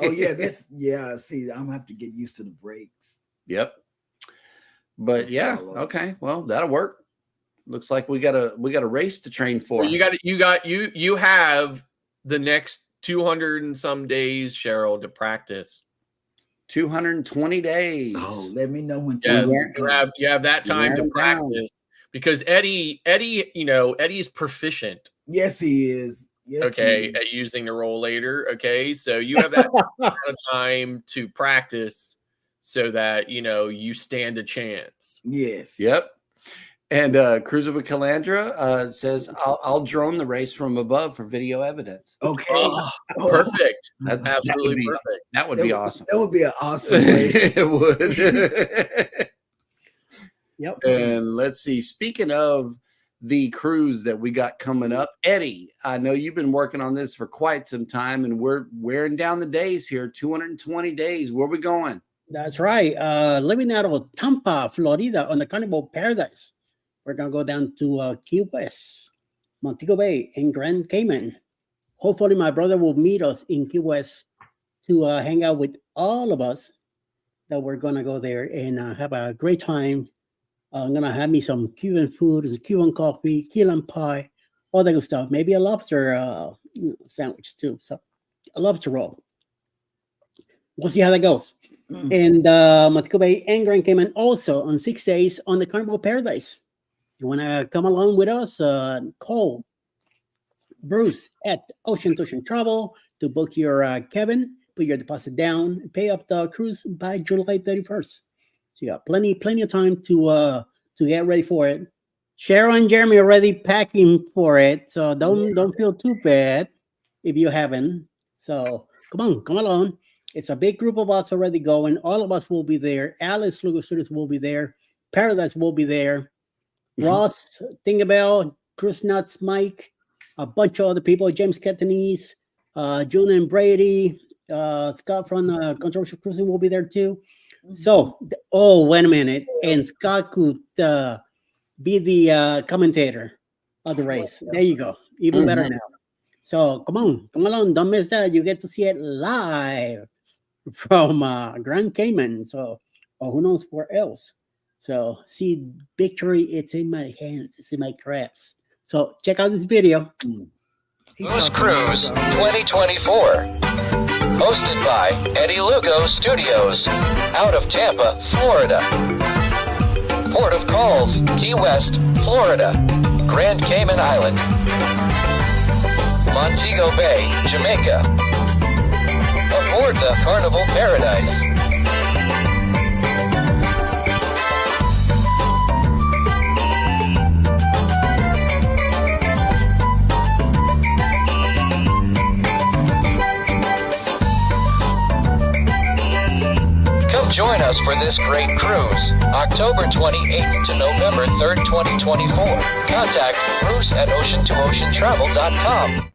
Oh yeah. See, I'm gonna have to get used to the brakes. Yep. But yeah, okay. Well, that'll work. Looks like we got a race to train for. Well, you have the next 200 and some days, Cheryl, to practice. 220 days. Oh, let me know when. Yes, to you have that time to Down. practice because Eddie, Eddie's proficient. Yes, he is. Yes, Okay, he is. at using the rollator. Okay, so you have that amount of time to practice so that you stand a chance. Yes. Yep. And Cruiser with Calandra says, I'll drone the race from above for video evidence. Okay. Oh, perfect. That Absolutely would be, perfect. That would be awesome. That would be an awesome way. It would. Yep. And let's see. Speaking of the cruise that we got coming up, Eddie, I know you've been working on this for quite some time, and we're wearing down the days here. 220 days. Where we going? That's right. Living out of Tampa, Florida, on the Carnival Paradise. We're gonna go down to Key West, Montego Bay, and Grand Cayman. Hopefully, my brother will meet us in Key West to hang out with all of us. That we're gonna go there and have a great time. I'm gonna have me some Cuban food, Cuban coffee, key lime pie, all that good stuff. Maybe a lobster sandwich too. So a lobster roll. We'll see how that goes. And Montego Bay and Grand Cayman also on 6 days on the Carnival Paradise. You want to come along with us? Call Bruce at Ocean to Ocean Travel to book your cabin, put your deposit down, and pay up the cruise by July 31st. So you got plenty of time to get ready for it. Cheryl and Jeremy are already packing for it, so don't feel too bad if you haven't. So come along. It's a big group of us already going. All of us will be there. Alice Lugo Studios will be there. Paradise will be there. Ross, Tinkerbell, Chris Nuts, Mike, a bunch of other people, James Catanese, June and Brady, Scott from Controversial Cruising will be there too. So, wait a minute. And Scott could be the commentator of the race. There you go. Even better now. So, come along. Don't miss that. You get to see it live from Grand Cayman. So, or who knows where else. So, see, victory, it's in my hands. It's in my grasp. So, check out this video. Booze Cruise 2024. Hosted by Eddie Lugo Studios, out of Tampa, Florida. Port of calls, Key West, Florida. Grand Cayman Island. Montego Bay, Jamaica. Aboard the Carnival Paradise. Come join us for this great cruise, October 28th to November 3rd, 2024. Contact Bruce at ocean2oceantravel.com.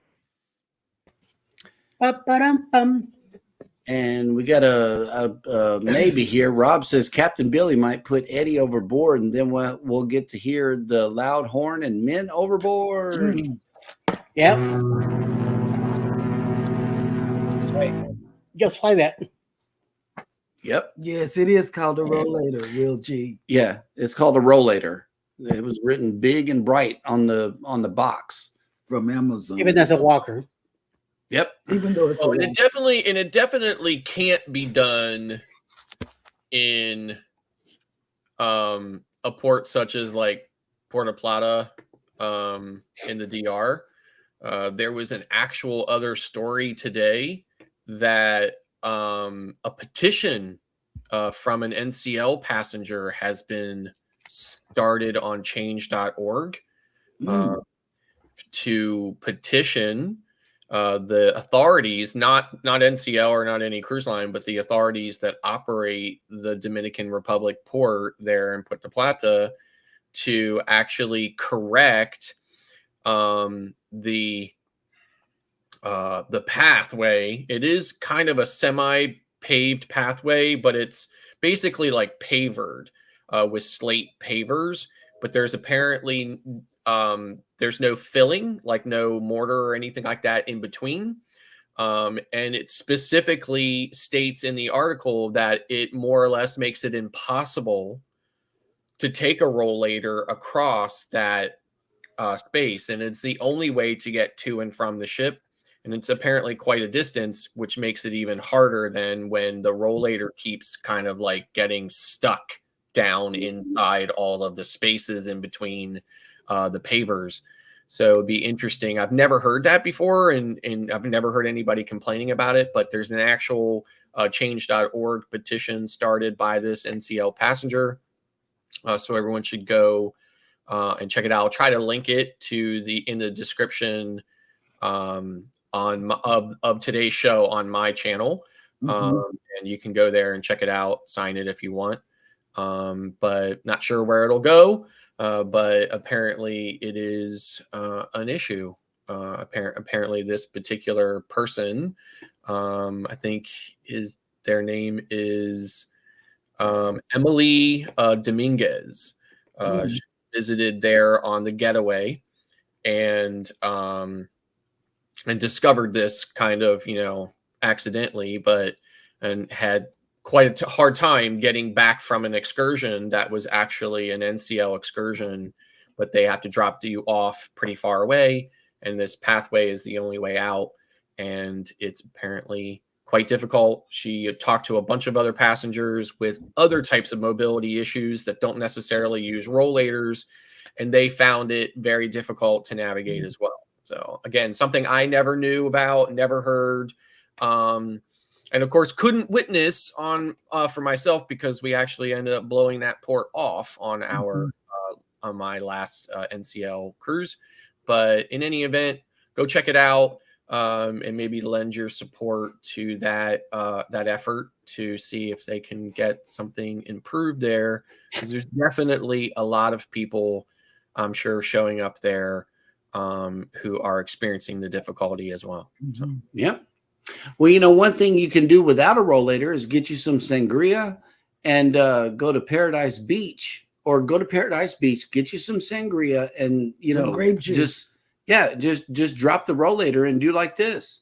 Ba-ba-dum-bum. And we got a maybe here. Rob says Captain Billy might put Eddie overboard, and then we'll get to hear the loud horn and men overboard. Yep. Just like that. Yep. Yes, it is called a rollator, Real G. Yeah, it's called a rollator. It was written big and bright on the box From Amazon. Even as a walker. Yep. Even though it's Oh, and it definitely can't be done in a port such as like Puerto Plata in the DR. There was an actual other story today that a petition from an NCL passenger has been started on change.org to petition the authorities, not NCL or not any cruise line, but the authorities that operate the Dominican Republic port there in Puerto Plata to actually correct the pathway. It is kind of a semi-paved pathway, but it's basically like pavered with slate pavers. But there's apparently there's no filling, like no mortar or anything like that in between. And it specifically states in the article that it more or less makes it impossible to take a rollator across that space. And it's the only way to get to and from the ship. And it's apparently quite a distance, which makes it even harder than when the rollator keeps kind of like getting stuck down inside all of the spaces in between the pavers. So it'd be interesting. I've never heard that before, and I've never heard anybody complaining about it, but there's an actual change.org petition started by this NCL passenger. So everyone should go and check it out. I'll try to link it to in the description of today's show on my channel. And you can go there and check it out, sign it if you want. But not sure where it'll go. But apparently it is an issue. Apparently this particular person, I think their name is Emily Dominguez. She visited there on the getaway and discovered this kind of, accidentally, and had quite a hard time getting back from an excursion that was actually an NCL excursion, but they have to drop you off pretty far away, and this pathway is the only way out, and it's apparently quite difficult. She talked to a bunch of other passengers with other types of mobility issues that don't necessarily use rollators, and they found it very difficult to navigate as well. So again, something I never knew about, never heard, and of course, couldn't witness on for myself because we actually ended up blowing that port off on on my last NCL cruise. But in any event, go check it out and maybe lend your support to that effort to see if they can get something improved there. Because there's definitely a lot of people, I'm sure, showing up there who are experiencing the difficulty as well. So. Yep. Well, one thing you can do without a rollator is get you some sangria and go to Paradise Beach, get you some sangria and, some grape juice. Just drop the rollator and do like this.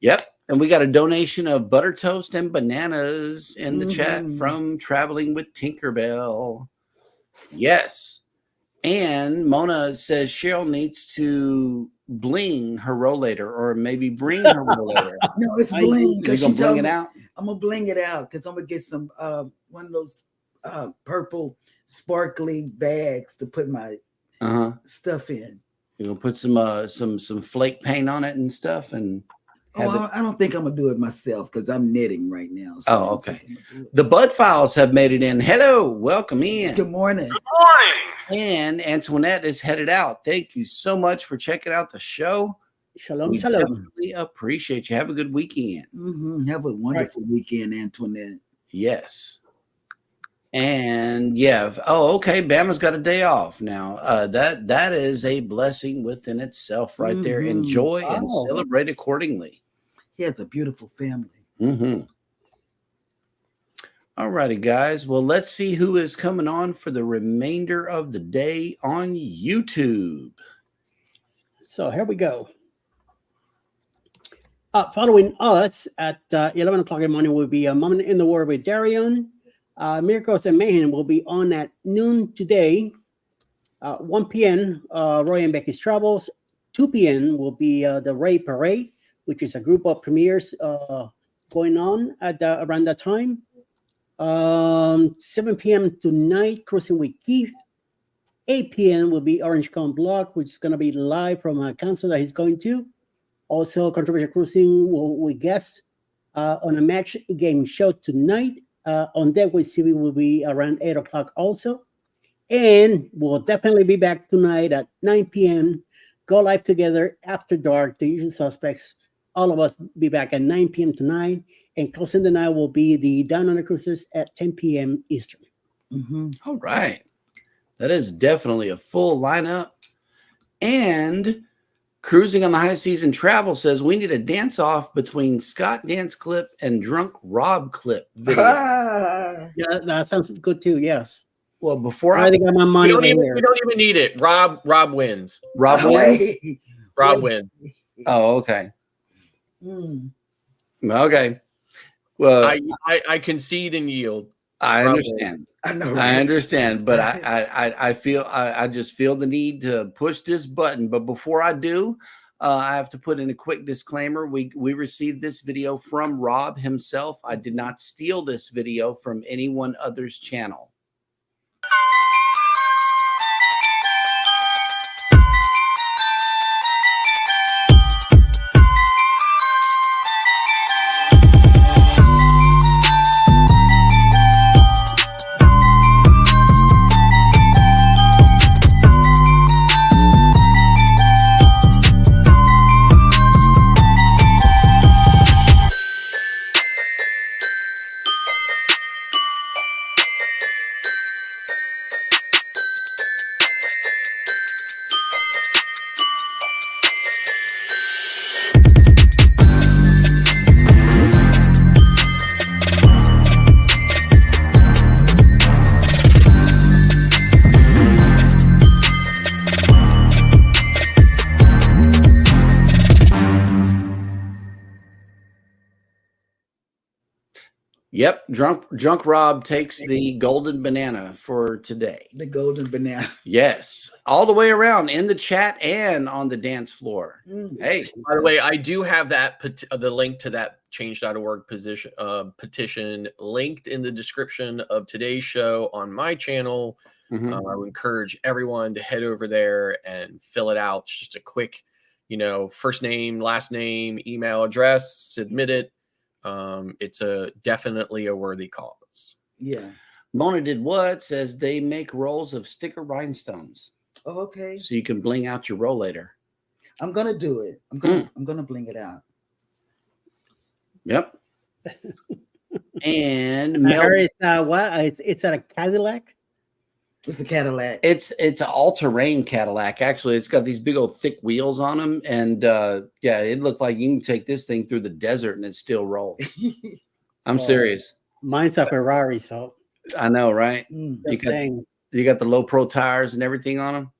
Yep. And we got a donation of butter toast and bananas in the chat Mhm. from Traveling with Tinkerbell. Yes. And Mona says Cheryl needs to bling her rollator, or maybe bring her rollator. No, it's I- bling You because she gonna bling told it me out? I'm gonna bling it out because I'm gonna get some one of those purple sparkly bags to put my Uh-huh. stuff in. You gonna put some flake paint on it and stuff, and have it. I don't think I'm gonna do it myself because I'm knitting right now. So Oh, I don't okay. think I'm gonna do it. The Bud Files have made it in. Hello, welcome in. Good morning. Morning. And Antoinette is headed out. Thank you so much for checking out the show. Shalom, We shalom. definitely appreciate you. Have a good weekend. Have a wonderful weekend, Antoinette. Yes. And yeah. Oh, okay. Bama's got a day off now. That is a blessing within itself, right there. Mhm. Enjoy and Oh. celebrate accordingly. He has a beautiful family. Mm-hmm. All righty, guys. Well, let's see who is coming on for the remainder of the day on YouTube. So here we go. Following us at 11 o'clock in the morning will be A Moment in the War with Darion. Miracles and Mayhem will be on at noon today. 1 p.m., Roy and Becky's Travels. 2 p.m. will be the Ray Parade, which is a group of premieres going on at around that time. 7 p.m. tonight, Cruising with Keith. 8 p.m. will be Orange Con Block, which is going to be live from a concert that he's going to. Also, Controversial Cruising will guest on a match game show tonight. On Deck with CB will be around 8 o'clock also. And we'll definitely be back tonight at 9 p.m. Go live together after dark, the usual suspects. All of us be back at 9 p.m. tonight. And closing the night will be the Down Under Cruisers at 10 p.m. Eastern. All right. That is definitely a full lineup. And Cruising on the High Season Travel says we need a dance off between Scott Dance Clip and Drunk Rob Clip video. Yeah, that sounds good too. Yes. Well, before I think I got my We money don't, right even, here. we don't even need it. Rob wins. Rob wins. Rob wins. Oh, okay. Mm. Okay. Well, I concede and yield. I Rob understand. I know. I right? understand, but I feel I just feel the need to push this button. But before I do, I have to put in a quick disclaimer. We received this video from Rob himself. I did not steal this video from anyone other's channel. Yep, drunk Rob takes the golden banana for today. The golden banana. Yes, all the way around in the chat and on the dance floor. Mm. Hey, By the way, I do have that the link to that change.org petition linked in the description of today's show on my channel. mhm. I would encourage everyone to head over there and fill it out. It's just a quick, first name, last name, email address, submit it. It's definitely a worthy cause. Yeah. Mona did what? Says they make rolls of sticker rhinestones, Oh, okay. so you can bling out your roll later. I'm gonna do it. I'm gonna bling it out. Yep. And There is it's at a Cadillac. It's a Cadillac. it's an all-terrain Cadillac. Actually, it's got these big old thick wheels on them, and yeah, it looked like you can take this thing through the desert and it still rolls. I'm Oh. serious. Mine's a Ferrari, so I know, right? Mm. You just got, saying. you got the low pro tires and everything on them.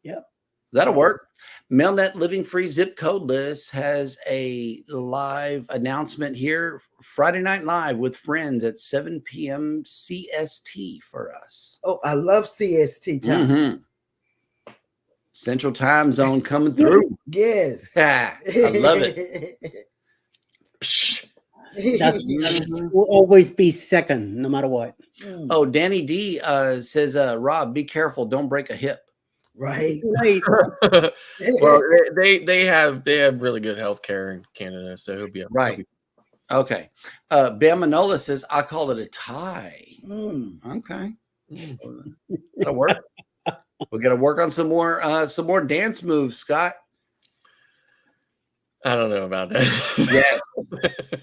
Yep. That'll work. Mailnet Living Free Zip Codeless has a live announcement here, Friday Night Live with friends at 7 p.m. CST for us. Oh, I love CST time. Mm-hmm. Central Time Zone coming through. Yes. I love it. That will always be second, no matter what. Oh, Danny D says, Rob, be careful. Don't break a hip. Right. Right. Well, they have really good health care in Canada, so he'll be Right. Okay. Bam Manola says, I call it a tie. Okay. That'll work. We got to work on some more dance moves, Scott. I don't know about that. Yes.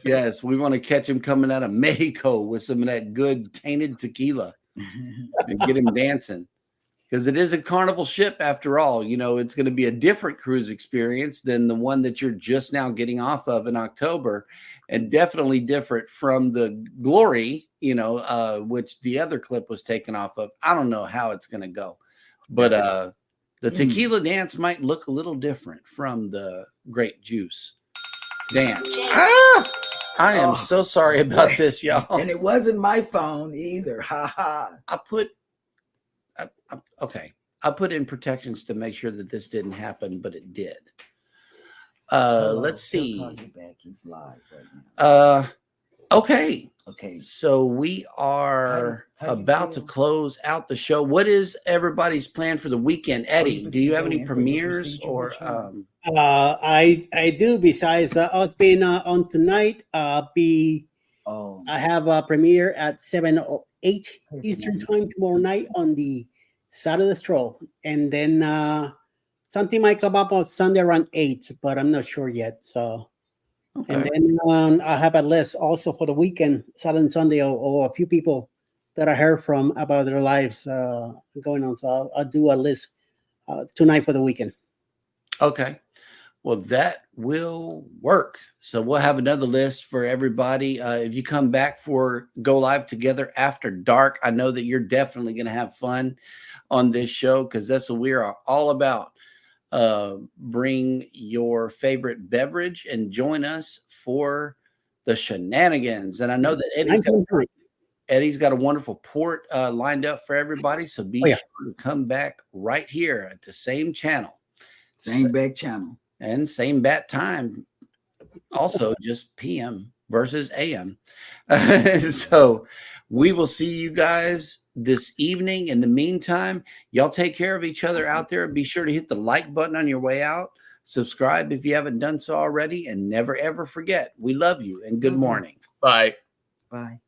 Yes. We want to catch him coming out of Mexico with some of that good tainted tequila and get him dancing. Because it is a carnival ship after all. You know, it's going to be a different cruise experience than the one that you're just now getting off of in October, and definitely different from the Glory, you know, which the other clip was taken off of. I don't know how it's going to go, but the tequila dance might look a little different from the Grape Juice dance. I am so sorry about this, y'all. And it wasn't my phone either. Ha ha. Okay. I put in protections to make sure that this didn't happen, but it did. Let's see. He'll call you back. He's live right now. Okay. Okay. So we are How you about to feel? close out the show. What is everybody's plan for the weekend? Eddie, do you have any premieres or I do. Besides us being on tonight, I have a premiere at 7:08 Eastern time tomorrow night on the Side of the Stroll, and then something might come up on Sunday around 8, but I'm not sure yet. So, okay. and then I have a list also for the weekend, Saturday and Sunday, or a few people that I heard from about their lives going on. So I'll do a list tonight for the weekend. Okay. Well, that will work. So we'll have another list for everybody. If you come back for Go Live Together After Dark, I know that you're definitely going to have fun on this show because that's what we are all about. Bring your favorite beverage and join us for the shenanigans. And I know that Eddie's got a wonderful port lined up for everybody. So be sure to come back right here at the same channel. Same back channel. And same bat time. Also just PM versus AM. So we will see you guys this evening. In the meantime, y'all take care of each other out there. Be sure to hit the like button on your way out. Subscribe if you haven't done so already. And never, ever forget, we love you and good morning. Bye. Bye.